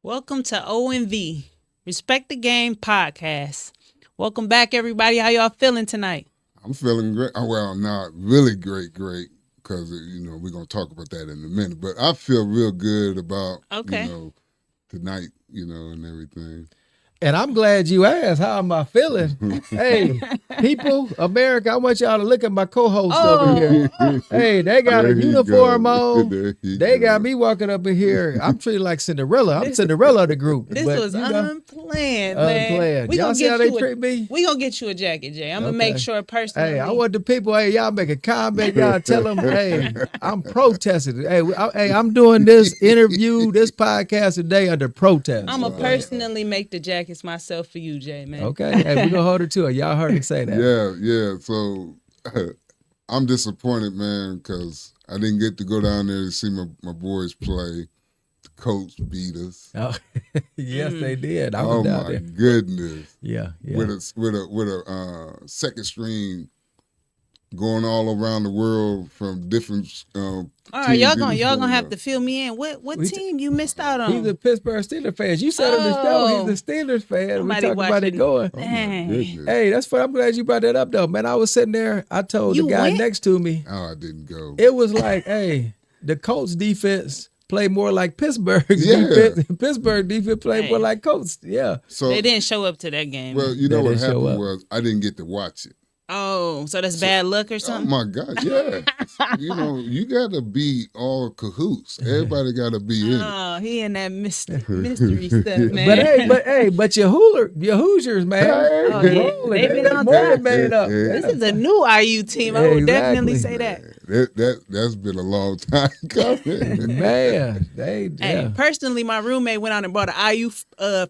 Welcome to OMV, Respect the Game podcast. Welcome back, everybody. How y'all feeling tonight? I'm feeling great. Well, not really great, because we're gonna talk about that in a minute. But I feel real good about Okay. tonight, and everything. And I'm glad you asked. How am I feeling? Hey, people, America, I want y'all to look at my co-host over here. Hey, they got There a he uniform go. on. There he They go. got me walking up in here. I'm treated like Cinderella. I'm Cinderella of the group. This but, was you know, unplanned, man. unplanned. Y'all see how they treat me? We gonna get you a jacket, Jay. I'm gonna make Okay. sure personally. Hey, I want the people. Hey, y'all make a comment. Y'all tell them. Hey, I'm protesting. Hey, I'm doing this interview, this podcast today under protest. I'm gonna personally make the jackets myself for you, Jay, man. Okay. Hey, we're gonna hold it to it. Y'all heard me say that. Yeah. So I'm disappointed, man, because I didn't get to go down there to see my boys play. The Colts beat us. Oh, yes, they did. I was Oh down my there. goodness! Yeah. With a second string going all around the world from different. All right, y'all teams gonna have to fill me in. What team you missed out on? He's a Pittsburgh Steelers fan. You said on the show he's a Steelers fan. Somebody We talked about it watching- going. Oh my Dang. goodness! Hey, that's fun. I'm glad you brought that up, though, man. I was sitting there. I told You the guy went? next to me. Oh, I didn't go. It was like, hey, the Colts defense played more like Pittsburgh's Yeah. defense. Pittsburgh defense played Hey. more like Colts. Yeah. So They didn't show up to that game. well, you know They what didn't show happened up. was I didn't get to watch it. Oh, so that's bad luck or Oh something? my God, yeah. You got to be all cahoots. Everybody got to be in it. Oh, he in that mystery stuff, man. But your Hoosiers, man. Hey. Oh, yeah. rolling. They've been on More top. than made up. Yeah. This is a new IU team. I would definitely Exactly. say that. That's been a long time coming. Man, Hey, yeah. personally, my roommate went out and bought an IU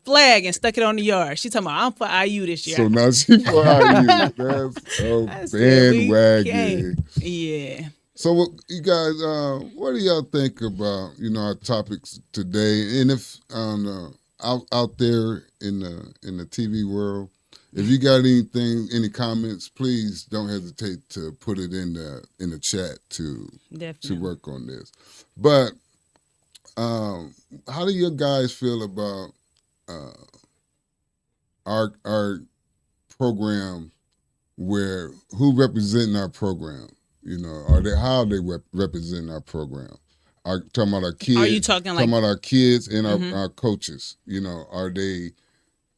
flag and stuck it on the yard. She talking about, I'm for IU this year. So now she for IU. That's so I said, we bandwagon. can't. Yeah. So what you guys, what do y'all think about our topics today? And if out there in the TV world, if you got any comments, please don't hesitate to put it in the chat to Definitely. work on this. But how do you guys feel about our program? Where who representing our program? How are they representing our program? Are talking about our kids? Are you talking like about our kids and our coaches?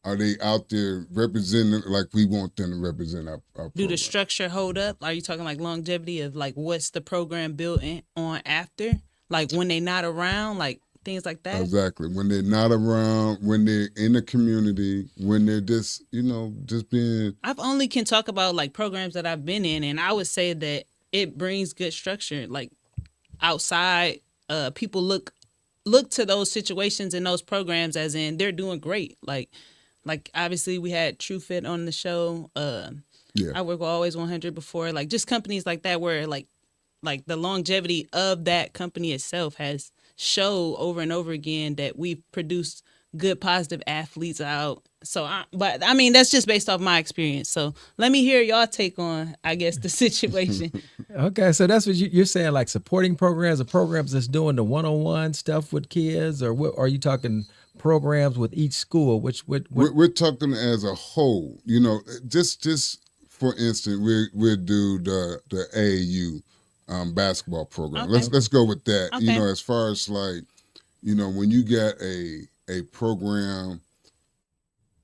Are they out there representing like we want them to represent our program? do the structure hold up? Are you talking like longevity of like what's the program built on after? Like when they not around, like things like that? Exactly. When they're not around, when they're in the community, when they're just being. I've only can talk about like programs that I've been in, and I would say that it brings good structure. Like outside, people look to those situations and those programs as in they're doing great. Like obviously we had True Fit on the show. Yeah. I work with Always 100 before. Like just companies like that where like the longevity of that company itself has showed over and over again that we've produced good positive athletes out. So but I mean that's just based off my experience. So let me hear y'all take on I guess the situation. Okay, so that's what you're saying, like supporting programs or programs that's doing the one-on-one stuff with kids, or what? Are you talking programs with each school? We're talking as a whole. Just for instance, we'll do the AAU basketball program. Okay. Let's go with that. Okay. As far as like, when you get a program,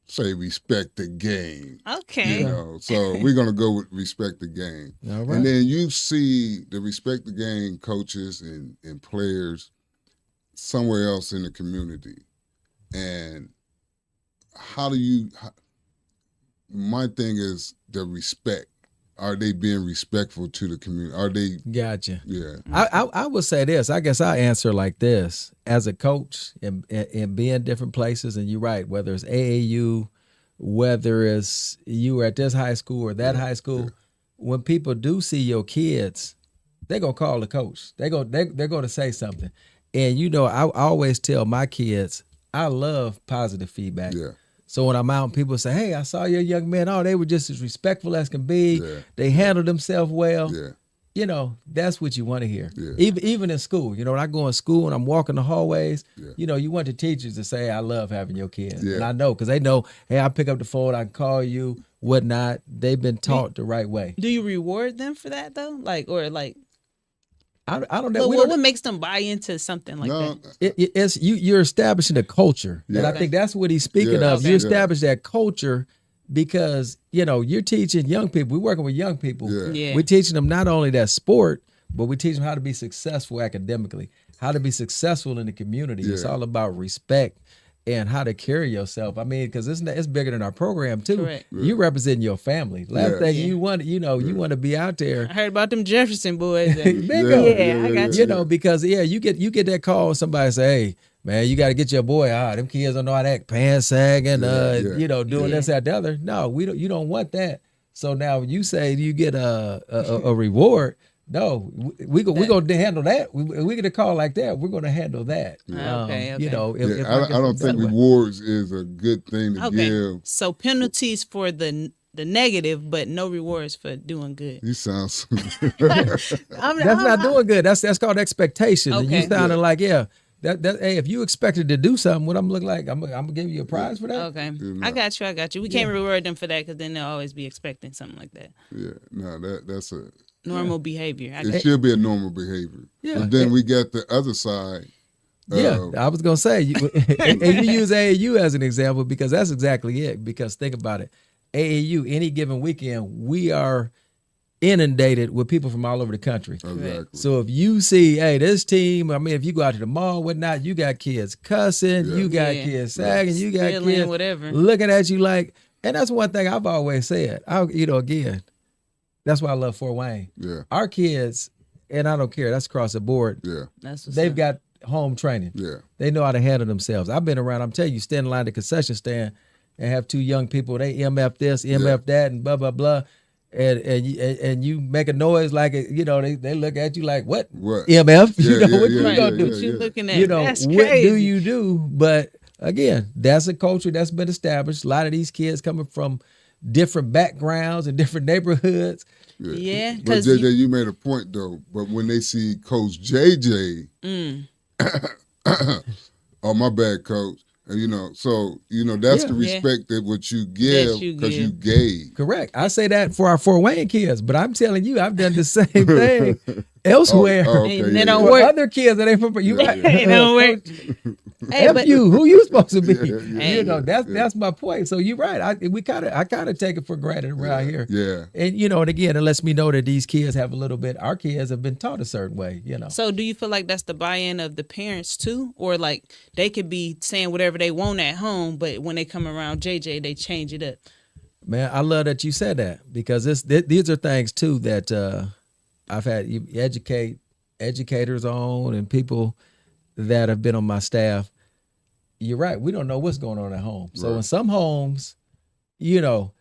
say respect the game. Okay. So we're gonna go with respect the game. All right. And then you see the respect the game coaches and players somewhere else in the community. And my thing is the respect. Are they being respectful to the community? Are they, Gotcha. yeah. I would say this. I guess I answer like this. As a coach and being different places, and you're right, whether it's AAU, whether it's you at this high school or that high school, when people do see your kids, they're gonna call the coach. They're gonna say something. And I always tell my kids, I love positive feedback. Yeah. So when I'm out and people say, hey, I saw your young man, they were just as respectful as can be. Yeah. They handled themselves well. Yeah. you know, that's what you want to hear. Yeah. Even in school, you know, when I go in school and I'm walking the hallways, Yeah. you know, you want the teachers to say, I love having your kids. Yeah. And I know, because they know, hey, I pick up the phone, I can call you, whatnot. They've been taught the right way. Do you reward them for that though? Like, or like, I don't know. what makes them buy into something like No, that? It's you're establishing a culture. And Yeah. I think that's what he's speaking Yeah. of. Okay. You establish that culture because, you know, you're teaching young people. We're working with young people. Yeah. Yeah. We're teaching them not only that sport, but we teach them how to be successful academically, how to be successful in the community. It's Yeah. all about respect and how to carry yourself. I mean, because it's bigger than our program too. Correct. You representing your family. Last Yeah. thing Yeah. you want, you know, you want to be out there. I heard about them Jefferson boys. And, Bingo. yeah, I got You know, because you get that call and somebody say, hey, man, you got to get your boy out. Them kids don't know how to act, pants sagging, Yeah. you know, doing Yeah. this, that, the other. No, we don't. You don't want that. So now you say you get a reward. No, we gonna handle that. We get a call like that. We're gonna handle that. Okay. You know, if I don't think rewards is a good thing to Okay. give. So penalties for the negative, but no rewards for doing good. You sound so that's not doing good. That's called expectation. And you Okay. sounding like That hey, if you expected to do something, what I'm look like, I'm gonna give you a prize for that. Okay, know. I got you. We can't reward them for that because then they'll always be expecting something like that. Yeah, no, that's a. Normal behavior. I It got should be a normal behavior. Yeah. But then we got the other side. Yeah, I was gonna say, and you use AAU as an example because that's exactly it. Because think about it, AAU any given weekend we are inundated with people from all over the country. Exactly. So if you see, hey, this team, I mean, if you go out to the mall, whatnot, you got kids cussing, you got Yeah. kids sagging, you got Stealing, kids whatever. looking at you like, and that's one thing I've always said. Again, that's why I love Fort Wayne. Yeah. Our kids, and I don't care, that's across the board. Yeah. That's what's They've up. got home training. Yeah. They know how to handle themselves. I've been around, I'm telling you, stand in line at the concession stand and have two young people, they MF this, MF that, and blah, blah, blah. And you make a noise like it, you know, they look at you like, what? What? MF? Yeah, you know, yeah, what yeah, you Right. gonna do? What you looking at? You know, That's what crazy. do you do? But again, that's a culture that's been established. A lot of these kids coming from different backgrounds and different neighborhoods. Yeah, But because JJ, you made a point though. But when they see Coach JJ, oh my bad, Coach, and you know, so you know that's Yeah. the Yeah. respect that what you give you because you give. gave. Correct. I say that for our Fort Wayne kids, but I'm telling you, I've done the same thing elsewhere. okay, And yeah, they don't yeah. For work. other kids that ain't from you. Yeah, Right. yeah. It don't work. Hey, F but you, who you supposed to be? yeah, You know, that's my point. So you're right. I kind of take it for granted around here. Yeah. And you know, and again, it lets me know that these kids have a little bit. Our kids have been taught a certain way. You know. so do you feel like that's the buy-in of the parents too, or like they could be saying whatever they want at home, but when they come around JJ, they change it up? Man, I love that you said that because these are things too that I've had you educators on and people that have been on my staff. You're right. We don't know what's going on at home. So Right. in some homes, you know,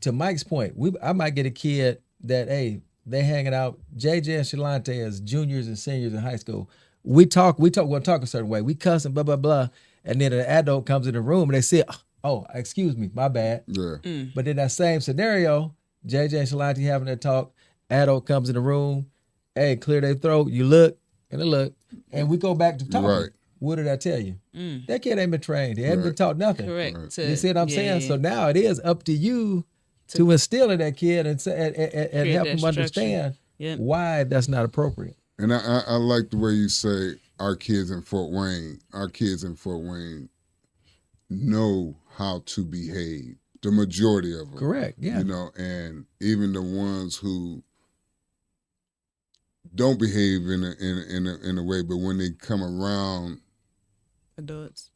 to Mike's point, I might get a kid that, hey, they hanging out. JJ and Shalante as juniors and seniors in high school. We'll talk a certain way. We cuss and blah, blah, blah. And then an adult comes in the room and they say, oh, excuse me, my bad. Yeah. But in that same scenario, JJ and Shalante having their talk, adult comes in the room, hey, clear their throat, you look, and they look, and we go back to talking. Right. What did I tell you? That kid ain't been trained. He hadn't been taught nothing. Correct. Right. To- You see what I'm yeah, saying? yeah. So now it is up to you to instill in that kid and say, and Create help that him structure. understand Yep. why that's not appropriate. And I like the way you say our kids in Fort Wayne know how to behave. The majority of them. Correct. Yeah. You know, and even the ones who don't behave in a way, but when they come around Adults.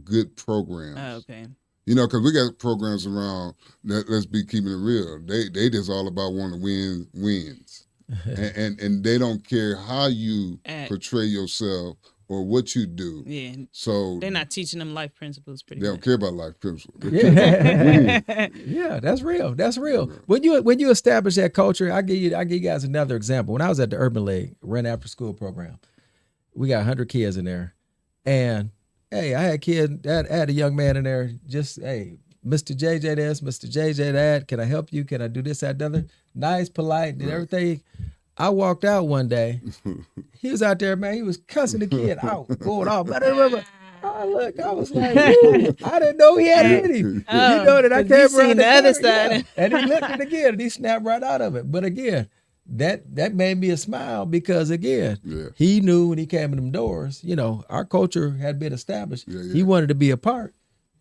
good programs. Oh, okay. You know, because we got programs around. Let's be keeping it real. They just all about wanting to wins, and they don't care how you Act. portray yourself or what you do. Yeah. So They're not teaching them life principles pretty they don't much. care about life principles. They care about Yeah. Yeah, that's real. That's real. When you establish that culture, I give you guys another example. When I was at the Urban League, ran after school program, we got 100 kids in there, and hey, I had a young man in there. Just hey, Mr. JJ this, Mr. JJ that. Can I help you? Can I do this, that, the other? Nice, polite, did everything. I walked out one day. He was out there, man. He was cussing the kid out, going off. I look, I was like, ooh, I didn't know he had it in him. You know that I came around seen the other side. yeah. And he looked at it again, and he snapped right out of it. But again, that made me a smile because again, he knew when he came in them doors, you know, our culture had been established. He wanted to be a part,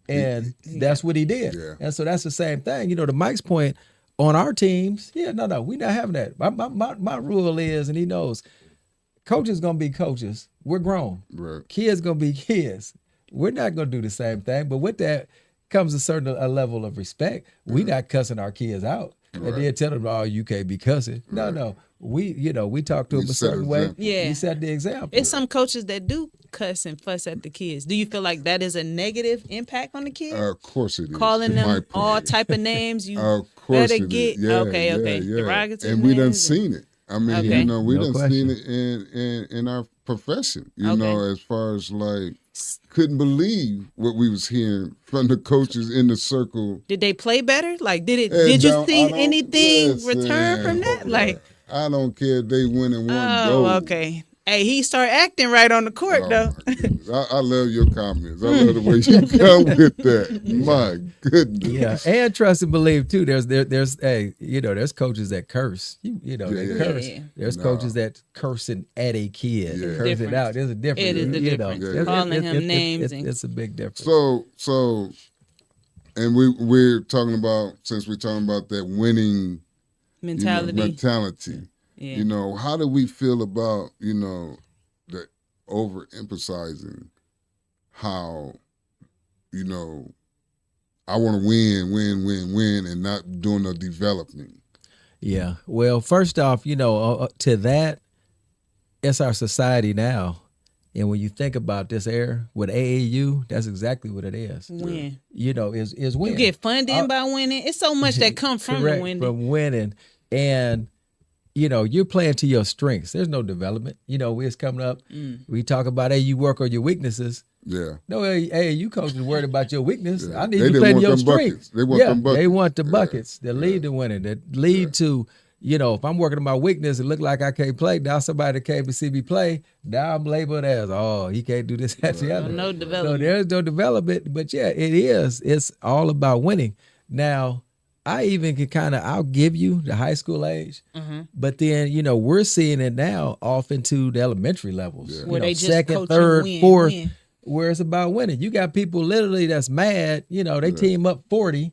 and that's what he did. And so that's the same thing. You know, to Mike's point, on our teams, we're not having that. My rule is, and he knows, coaches gonna be coaches. We're grown. Right. Kids gonna be kids. We're not gonna do the same thing. But with that comes a level of respect. We not cussing our kids out. And then tell them, oh, you can't be cussing. No. We talk to them a certain way. Yeah. You set the example. It's some coaches that do cuss and fuss at the kids. Do you feel like that is a negative impact on the kids? Of course it is. Calling them all type of names. You of course better it get is. Yeah, okay. Yeah. Derogatory And we done names. seen it. I mean, Okay. you know, we No done question. seen it in our profession. You Okay. know, as far as like, couldn't believe what we was hearing from the coaches in the circle. Did they play better? Like, did And you don't- see I don't- anything listen, return from that? Like, I don't care if they win in one oh, go. okay. Hey, he started acting right on the court Oh, though. my goodness. I love your comments. I love the way you come with that. My goodness. Yeah, and trust and believe too. There's there's coaches that curse. They curse. Yeah. There's coaches that cursing at a kid, Yeah. cursing Difference. out. There's a difference. It is a difference. It's- Calling it's- him names and- It's a big difference. So, and we're talking about, since we're talking about that winning mentality. Yeah. You know, how do we feel about, you know, that overemphasizing how, you know, I want to win, and not doing the developing. Yeah. Well, first off, to that, it's our society now. And when you think about this era with AAU, that's exactly what it is. Win. Is win. You get funding by winning. It's so much that come from the Correct, winning. from winning. And, you're playing to your strengths. There's no development. It's coming up. We talk about, hey, you work on your weaknesses. Yeah. No, you coach is worried about your weakness. Yeah. I need They you to didn't play to want your them strengths. buckets. They want them buckets. They want the Yeah. buckets that lead to winning, that lead to, if I'm working on my weakness, it look like I can't play. Now somebody came to see me play. Now I'm labeled as, he can't do this, that, the other. No So development. there's no development. But yeah, it is. It's all about winning. Now, I even can I'll give you the high school age, but then, we're seeing it now off into the elementary levels. Yeah. Where they just second, coach third, and win, fourth, win. where it's about winning. You got people literally that's mad, they team up 40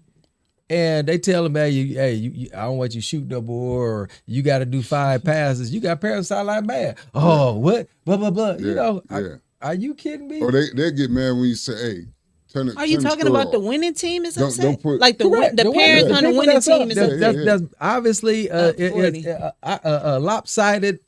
and they tell them, hey, I don't want you to shoot no more, or you got to do 5 passes. You got parents sideline mad. Oh, what? Blah, blah, blah. Yeah. Are you kidding me? Or they get mad when you say, hey, turn it. Are you turn the talking score about the off. winning team is Don't upset? put- Like the Correct. the parents on the people winning that's up, team is that's, upset. that's obviously Forty. a lopsided,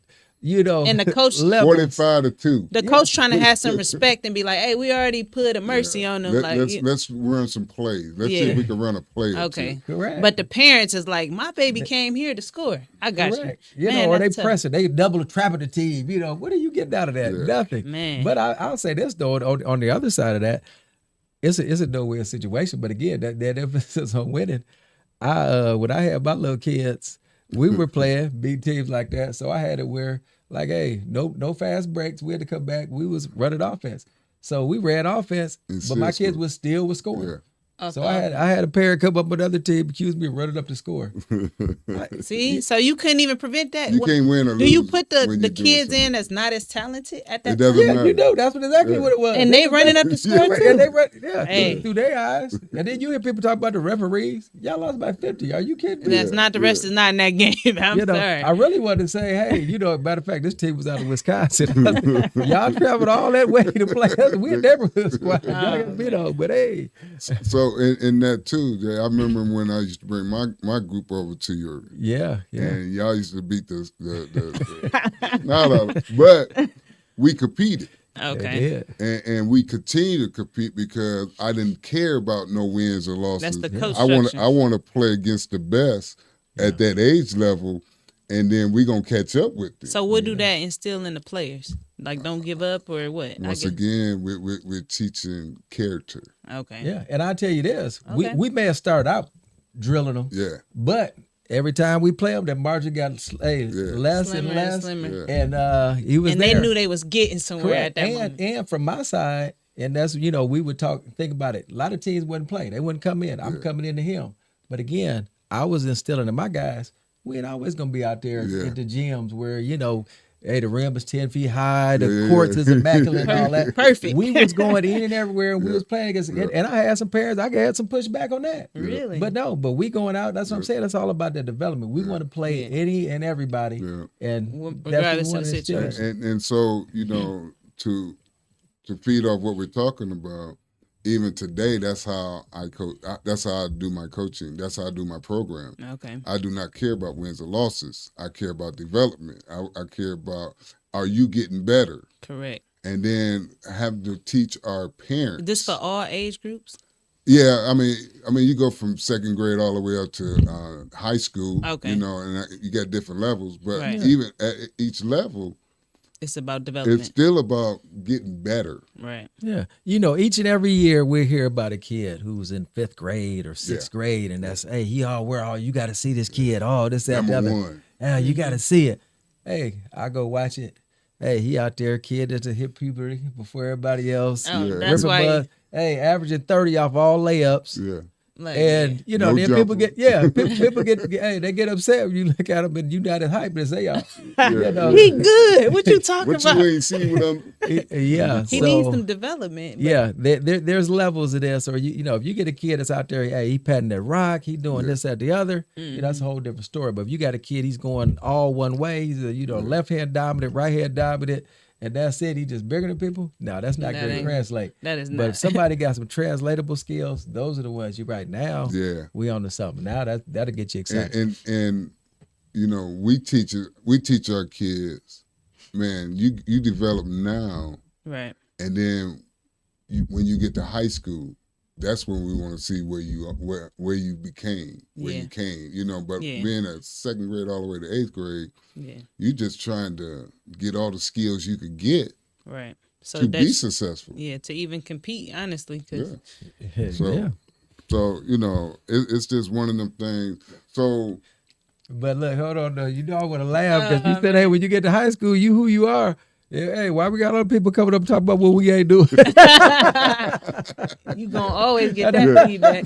And the coach- level. 45-2. The coach trying to have some respect and be like, "Hey, we already put a mercy on them." Let's run some plays. Let's see Yeah. if we can run a play. or Okay, two. Correct. But the parents is like, "My baby came here to score. I got Correct. you." Man, or they that's tough. pressing, they double trapping the team. What are you getting out of that? Yeah. Nothing. Man. But I'll say this though, on the other side of that, it's a no-win situation. But again, that emphasis on winning. When I had my little kids, we were playing big teams like that. So I had it where, like, hey, no fast breaks. We had to come back. We was running offense. So we ran offense, And but my still kids was scoring. Yeah. So I had a parent come up with another team, accuse me of running up the score. See, so you couldn't even prevent that. You can't win or Do you lose put when the you're doing kids something. in that's not as talented at It that doesn't time? Yeah, matter. you know, that's exactly what it was. And they running up the score Yeah, too. and they run, Hey. through their eyes. And then you hear people talk about the referees. Y'all lost by 50. Are you kidding me? That's not the rest is not in that game. I'm sorry. I really wanted to say, hey, matter of fact, this team was out of Wisconsin. Y'all traveled all that way to play us. We're neighborhood squad. But hey. So in that too, Jay, I remember when I used to bring my group over to your, Yeah. and y'all used to beat the not all, but we competed. Okay. Yeah. And we continue to compete because I didn't care about no wins or losses. That's the coach I want structure. to play against the best at that age level, and then we gonna catch up with them. So what do that instill in the players? Like, don't give up or what? Once again, we're teaching character. Okay. Yeah, and I tell you this, Okay. we may have started out drilling them, Yeah. but every time we play them, that margin got less Slimmer and and less, slimmer. and he was And there. they knew they was getting somewhere Correct. at that moment. And from my side, and that's we would think about it. A lot of teams wouldn't play; they wouldn't come in. I'm coming into him, but again, I was instilling in my guys. We ain't always gonna be out there at the gyms where hey, the rim is 10 feet high, the courts is immaculate, and all that. Perfect. We was going in and everywhere, and we was playing against. And I had some parents. I had some pushback on that. Really? But we going out. That's what I'm saying. That's all about the development. We want to play any and everybody, and that's Regardless what we of the want to instill. situation. And so to feed off what we're talking about, even today, that's how I coach. That's how I do my coaching. That's how I do my program. Okay. I do not care about wins or losses. I care about development. I care about, are you getting better? Correct. And then have to teach our parents. This for all age groups? Yeah, I mean, you go from second grade all the way up to high school. Okay. And you got different levels, but Right. even at each level, It's about development. it's still about getting better. Right. Yeah. Each and every year we hear about a kid who's in 5th grade or 6th grade, and that's, hey, you got to see this kid. Oh, this, that, the Number other. one. Yeah, you got to see it. Hey, I go watch it. Hey, he out there, kid that's a hit puberty before everybody else. Oh, Yeah. that's Ripping why. buzz. Hey, averaging 30 off all layups. Yeah. Like, And No then people jumper. people get they get upset when you look at them and you not as hype as they are. he good. What you talking What about? you ain't seen with them? Yeah, He so, needs some development. but- Yeah, there's levels of this. Or if you get a kid that's out there, hey, he patting that rock, he doing this, that, the other. That's a whole different story. But if you got a kid, he's going all one way. He's left hand dominant, right hand dominant, and that's it. He just bigger than people. No, that's not That going to ain't- translate. that is But not. if somebody got some translatable skills, those are the ones you right now. Yeah. We on to something. Now that'll get you excited. And we teach our kids, man, you develop now, Right. and then when you get to high school, that's when we want to see where you became, where Yeah. you came, but Yeah. being at second grade all the way to 8th grade, Yeah. you just trying to get all the skills you could get Right. So to be that's successful. yeah, to even compete, honestly, because So, yeah. so it's just one of them things. So But look, hold on though. I want to laugh because you said, hey, when you get to high school, you who you are. Yeah, hey, why we got other people coming up and talking about what we ain't doing? you gonna always get that feedback.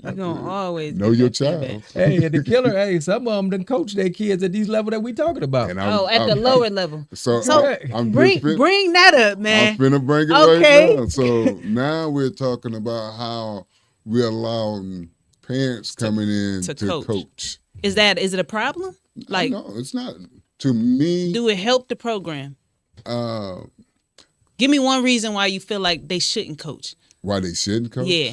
You gonna always know get your that child. feedback. Hey, and the killer, hey, some of them done coach their kids at these levels that we talking about. And Oh, at the lower level. So, So I'm bring just bring that up, I'm man. finna bring it Okay. right now. So now we're talking about how we're allowing parents coming in to to coach. coach. Is it a problem? Like, No, it's not. To me, do it help the program? uh, Give me one reason why you feel like they shouldn't coach. why they shouldn't coach? Yeah.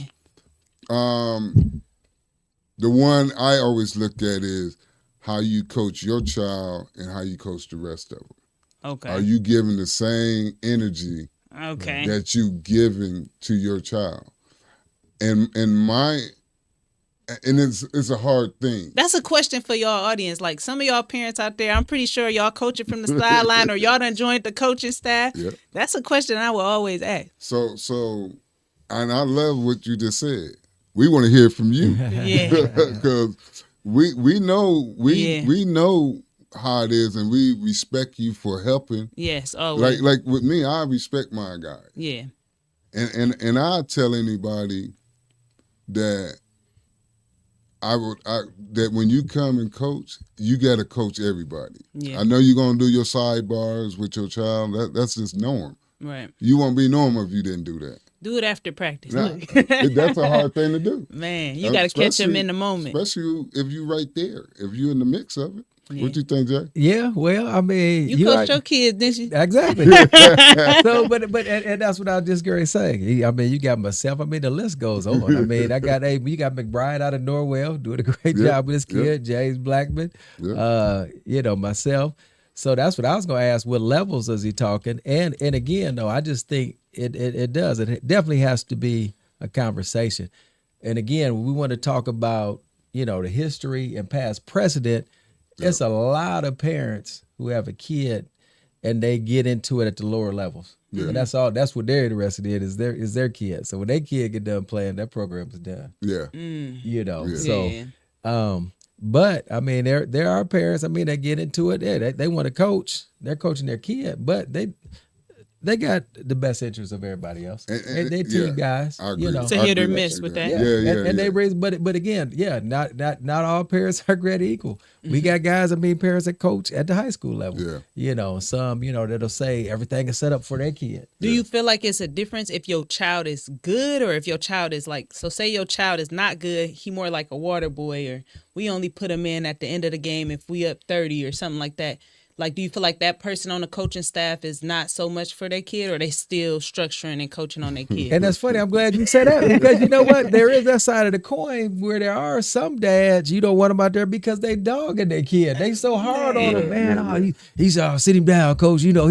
The one I always look at is how you coach your child and how you coach the rest of them. Okay. Are you giving the same energy okay. that you giving to your child? And it's a hard thing. That's a question for y'all audience. Like some of y'all parents out there, I'm pretty sure y'all coaching from the sideline or y'all done joined the coaching staff. Yeah. That's a question I will always ask. So, and I love what you just said. We want to hear from you Yeah. because we know Yeah. we know how it is, and we respect you for helping. Yes. Always. Like with me, I respect my guys, Yeah. and I tell anybody that that when you come and coach, you got to coach everybody. Yeah. I know you're gonna do your sidebars with your child. That's just norm. Right. You won't be normal if you didn't do that. Do it after practice. Nah, Look. that's a hard thing to do. Man, you got to catch them in the moment. Especially if you right there, if you're in the mix of it. Yeah. What you think, Jay? Yeah, well, I mean, You coached right. your kids, didn't you? Exactly. So, but and that's what I was just going to say. I mean, you got myself. I mean, the list goes on. I mean, you got McBride out of Norwell doing a great Yeah, job with his kid, James Blackman. Yeah. Myself. So that's what I was going to ask. What levels is he talking? And again, though, I just think it does. It definitely has to be a conversation. And again, we want to talk about the history and past precedent. It's a lot of parents who have a kid and they get into it at the lower levels. Yeah. And that's all. That's what they're interested in is their kids. So when their kid get done playing, that program is done. Yeah. You know. Yeah. So but I mean there are parents, I mean, that get into it. Yeah, they want to coach. They're coaching their kid, but they got the best interest of everybody else. And they team guys. I agree. You know. It's a hit or miss with that. And they raise, but again, not all parents are created equal. We got guys, I mean, parents that coach at the high school level. Yeah. You know, some, you know, that'll say everything is set up for their kid. Do you feel like it's a difference if your child is good or if your child is like, so say your child is not good, he more like a water boy, or we only put him in at the end of the game if we up 30 or something like that. Like, do you feel like that person on the coaching staff is not so much for their kid, or they still structuring and coaching on their kid? And that's funny. I'm glad you said that, because you know what? There is that side of the coin where there are some dads, you don't want them out there because they dogging their kid. They so hard on them, man. Oh, he's sit him down, coach. You know,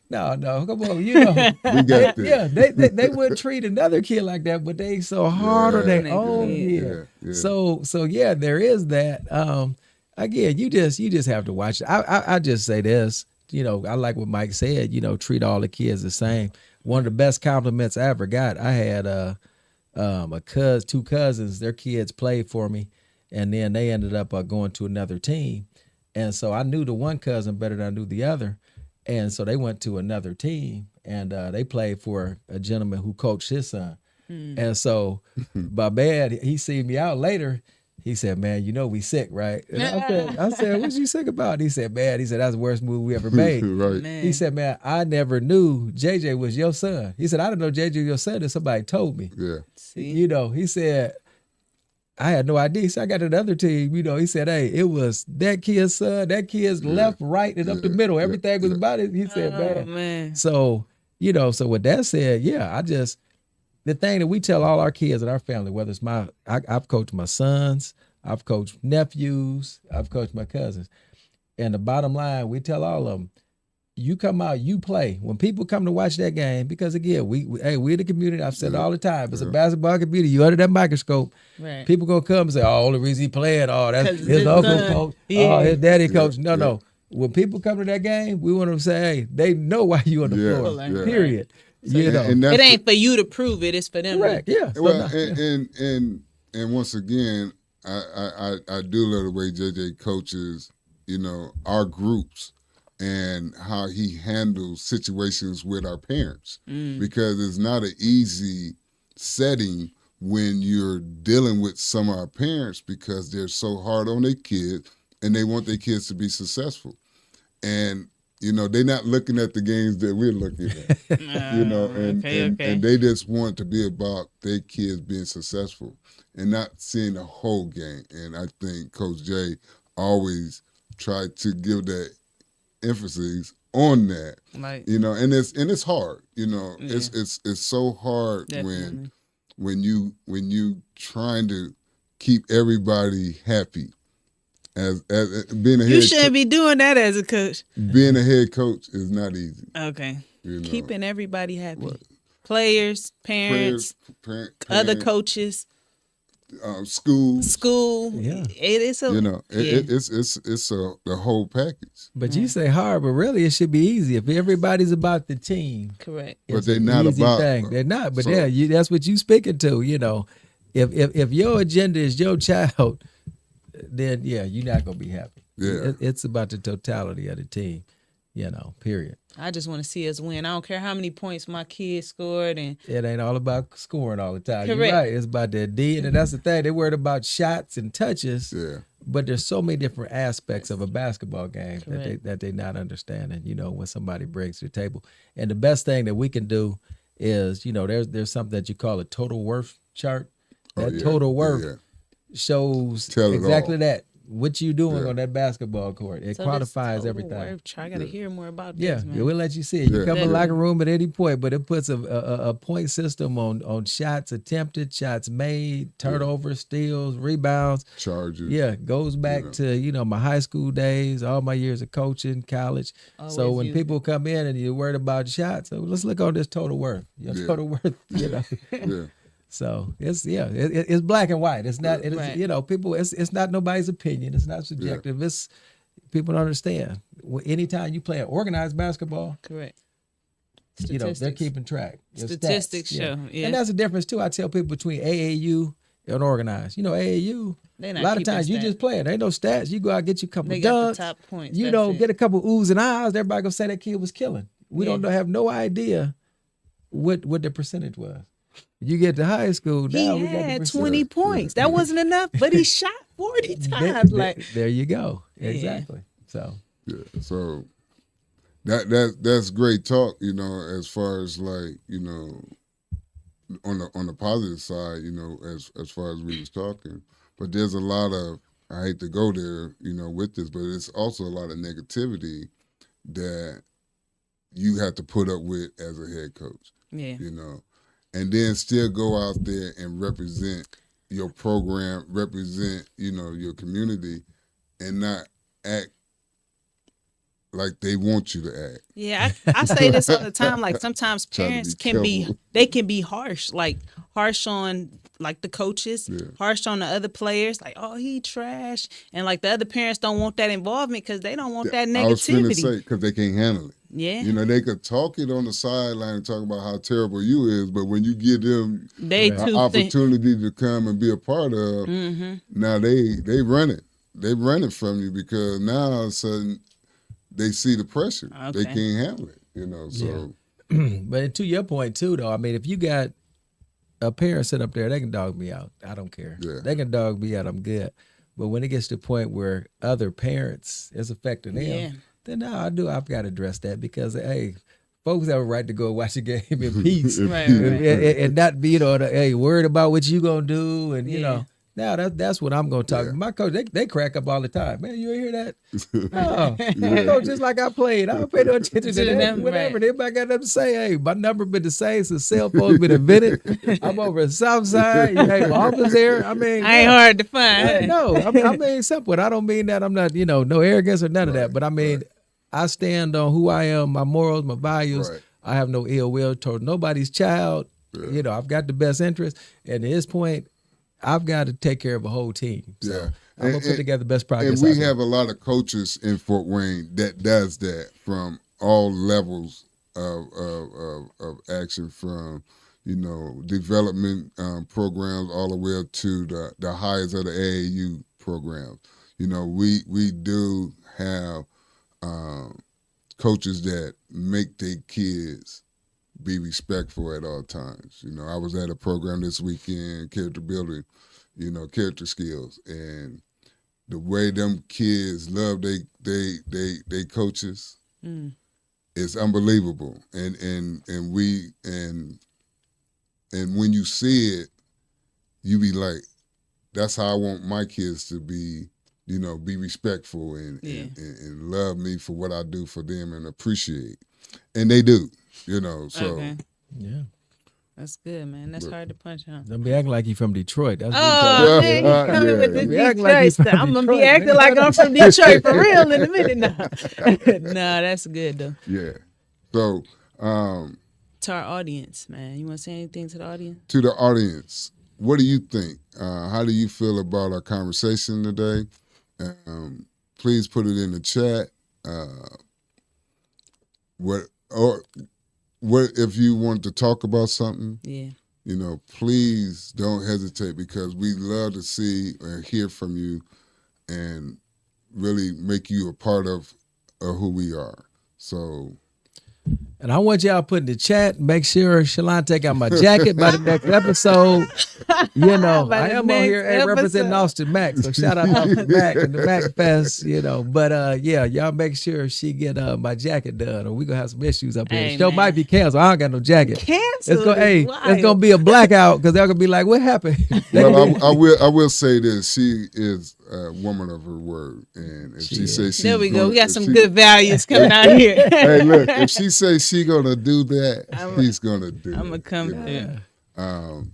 no, come on, you know. We got this. Yeah, they wouldn't treat another kid like that, but they so hard on their own kid. Yeah. So yeah, there is that. Again, you just have to watch it. I just say this, you know, I like what Mike said, you know, treat all the kids the same. One of the best compliments I ever got, I had two cousins, their kids played for me, and then they ended up going to another team. And so I knew the one cousin better than I knew the other. And so they went to another team, and they played for a gentleman who coached his son. And so my dad, he seen me out later. He said, man, you know we sick, right? And I said, what you sick about? He said, man, that's the worst move we ever made. Right. Man. He said, man, I never knew JJ was your son. He said, I didn't know JJ was your son until somebody told me. Yeah. See? You know, he said, I had no idea. He said, I got another team. You know, he said, hey, it was that kid's son, that kid's left, right, and up the middle. Everything was about it. He said, man. So, you know, so with that said, the thing that we tell all our kids in our family, whether it's I've coached my sons, I've coached nephews, I've coached my cousins. And the bottom line, we tell all of them, you come out, you play. When people come to watch that game, because again, we're the community. I've said it all the time. It's a basketball community. You under that microscope. Right. People gonna come and say, "Oh, only reason he playing, that's 'Cause his his uncle son- coach, yeah. his daddy coach." No. When people come to that game, we want them to say, "Hey, they know why you on the floor." Yeah. Period. You know. And that's It ain't for you to prove it. It's for them. Correct. Yeah. So well, no. and once again, I do love the way JJ coaches, you know, our groups and how he handles situations with our parents, because it's not an easy setting when you're dealing with some of our parents, because they're so hard on their kids and they want their kids to be successful. And, you know, they're not looking at the games that we're looking at, you know, and they just want to be about their kids being successful and not seeing the whole game. And I think Coach Jay always tried to give that emphasis on that, Like, you know, and it's hard, you know, it's so hard definitely. when you trying to keep everybody happy. As being a You head shouldn't be doing that as a coach. being a head coach is not easy. Okay. You know, Keeping everybody happy. Players, parents, other parents, coaches, schools, Yeah. school. It's a, you know, yeah. it's the whole package. But you say hard, but really it should be easy. If everybody's about the team, Correct. But it's they're an not easy about. thing. They're not, but So- that's what you speaking to. You know, if your agenda is your child, then you're not gonna be happy. Yeah. It's about the totality of the team. You know, period. I just want to see us win. I don't care how many points my kids scored, and It ain't all about scoring all the time. Correct. You're right. It's about the D, and that's the thing. They're worried about shots and touches. Yeah. But there's so many different aspects of a basketball game Correct. that they're not understanding, you know, when somebody brings to the table. And the best thing that we can do is, you know, there's something that you call a total worth chart. That yeah. total worth Yeah. shows Tell it exactly all. that. What you doing Yeah. on that basketball court. It so this quantifies total everything. worth chart, I got to hear more about Yeah, this, man. it will let you see it. You Yeah. come in the Yeah. locker room at any point, but it puts a point system on shots attempted, shots made, turnovers, steals, rebounds. Charges. Yeah, goes back to, you know, my high school days, all my years of coaching, college. So Always when use people come in and you're worried about shots, so let's look on this total worth. Your Yeah. total worth, you know. Yeah. So it's black and white. It's not, Right. you know, people. It's not nobody's opinion. It's not subjective. It's People don't understand. Anytime you play an organized basketball, Correct. you know, they're Statistics. keeping track. Your Statistics stats, show, yeah. And that's the difference too. I tell people between AAU and organized. You know, AAU, They a not lot of keeping times you stats. just play it. There ain't no stats. You go out, get you a couple They of got the dunks. top points. You That's know, it. get a couple oohs and ahs. Everybody gonna say that kid was killing. We Yeah. don't have no idea what the percentage was. You get to high school, now He we got the had percentage. 20 points. That wasn't enough, but he shot 40 times. Like, There you go. Yeah. Exactly. So Yeah, so that's great talk, you know, as far as like, you know, on the positive side, you know, as far as we was talking. But there's a lot of, I hate to go there, you know, with this, but it's also a lot of negativity that you have to put up with as a head coach, yeah. you know, and then still go out there and represent your program, represent, you know, your community, and not act like they want you to act. Yeah, I say this all the time. Like sometimes Try to be parents can be careful. they can be harsh, like harsh on like the coaches, Yeah. harsh on the other players, like, oh, he trash. And like the other parents don't want that involvement because they don't want that I was finna negativity. say, because they can't handle it. Yeah. You know, they could talk it on the sideline and talk about how terrible you is, but when you give them They Right. an too think opportunity to come and be a part of, hmm now they run it. They run it from you because now all of a sudden they see the pressure. They Okay. can't handle it, you know. So but to your point too, though, I mean, if you got a parent sitting up there, they can dog me out. I don't care. Yeah. They can dog me out. I'm good. But when it gets to the point where other parents is affecting them, Yeah. then no, I've got to address that because hey, folks have a right to go watch the game in peace. Right, and, right. and not be, you know, hey, worried about what you gonna do, and you Yeah. know. Now that's what I'm gonna talk. Yeah. My coach, they crack up all the time. Man, you hear that? Oh, my coach, just like I played. I don't pay no attention to To them. them, Whatever. right. Everybody got nothing to say. Hey, my number been the same since cell phones been invented. I'm over the South Side. Hey, my office there. I mean, I ain't hard to find. yeah, no, I mean simple. I don't mean that I'm not, you know, no arrogance or none of that. But I mean, I stand on who I am, my morals, my values. Right. I have no ill will toward nobody's child. Yeah. You know, I've got the best interest. And at this point, I've got to take care of a whole team. So Yeah. I'm gonna put together the best projects. and we out there. have a lot of coaches in Fort Wayne that does that from all levels of action, from, you know, development programs all the way up to the highest of the AAU programs. You know, we do have coaches that make their kids be respectful at all times. You know, I was at a program this weekend, character building, you know, character skills, and the way them kids love they coaches Mm. is unbelievable. And when you see it, you be like, that's how I want my kids to be, you know, be respectful and, Yeah. and love me for what I do for them and appreciate. And they do, you know, so Okay. Yeah. That's good, man. That's hard to punch on. Don't be acting like you from Detroit. That's Oh, Yeah. man, you coming Yeah. with the You act like you Detroit from stuff. I'm gonna be Detroit, acting nigga. like I'm from Detroit for real in a minute now. Nah, that's good though. yeah. So To our audience, man, you want to say anything to the audience? to the audience, what do you think? How do you feel about our conversation today? Please put it in the chat. What if you want to talk about something? Yeah. You know, please don't hesitate, because we love to see and hear from you and really make you a part of who we are. So And I want y'all to put in the chat, make sure Shalon take out my jacket by the next episode. You know, By I the am on next here representing episode. Austin Mac. So shout out to Austin Mac and the Mac Fest, you know. But yeah, y'all make sure she get my jacket done, or we gonna have some issues up here. Hey, The show man. might be canceled. I don't got no jacket. Cancel. It's gonna, hey, it's Wild. gonna be a blackout because they're gonna be like, "What happened?" well, I will say this: she is a woman of her word, and if she is. says she's There we go. gonna- We got if some she- good values coming out here. Hey, look, if she says she gonna do that, she's gonna do. I'm gonna it, come you know? through.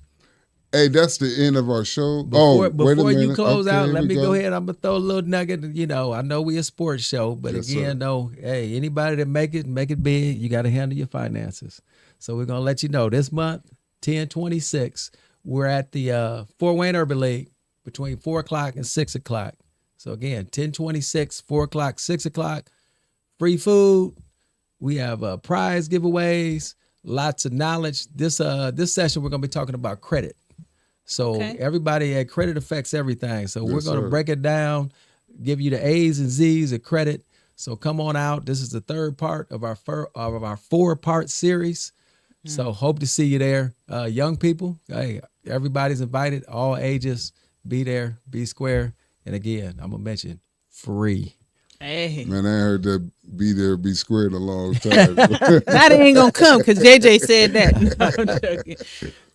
Hey, that's the end of our show. Before, wait a before you minute. close Okay, out, here let we me go ahead. I'm gonna throw a little nugget. You know, I know we a sports show, but Yes, again, sir. though, hey, anybody that make it big, you got to handle your finances. So we're gonna let you know this month, 10/26, we're at the Fort Wayne Urban League between 4 o'clock and 6 o'clock. So again, 1026, 4 o'clock, 6 o'clock, free food. We have prize giveaways, lots of knowledge. This session, we're going to be talking about credit. So everybody, credit affects everything. So we're going to break it down, give you the A's and Z's of credit. So come on out. This is the third part of our 4-part series. So hope to see you there. Young people, hey, everybody's invited, all ages. Be there, be square. And again, I'm going to mention free. Hey. Man, I heard that be there, be squared a long time. That ain't going to come because JJ said that. No, I'm joking.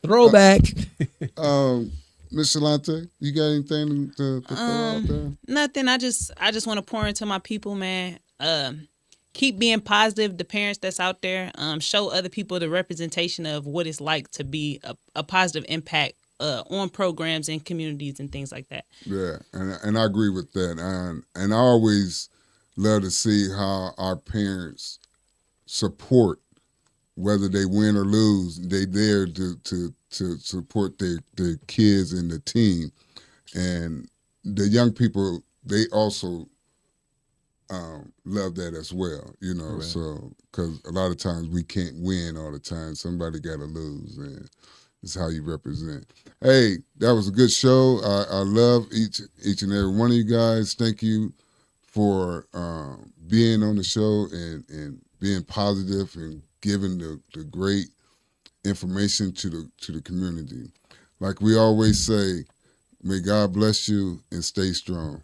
Throwback. Miss Shalante, you got anything to throw out there? Nothing. I just want to pour into my people, man. Keep being positive. The parents that's out there, show other people the representation of what it's like to be a positive impact on programs and communities and things like that. Yeah, and I agree with that. And I always love to see how our parents support, whether they win or lose. They there to support their kids and the team. And the young people, they also love that as well, you know. Right. So, because a lot of times we can't win all the time. Somebody got to lose, and it's how you represent. Hey, that was a good show. I love each and every one of you guys. Thank you for being on the show and being positive and giving the great information to the community. Like we always say, may God bless you and stay strong.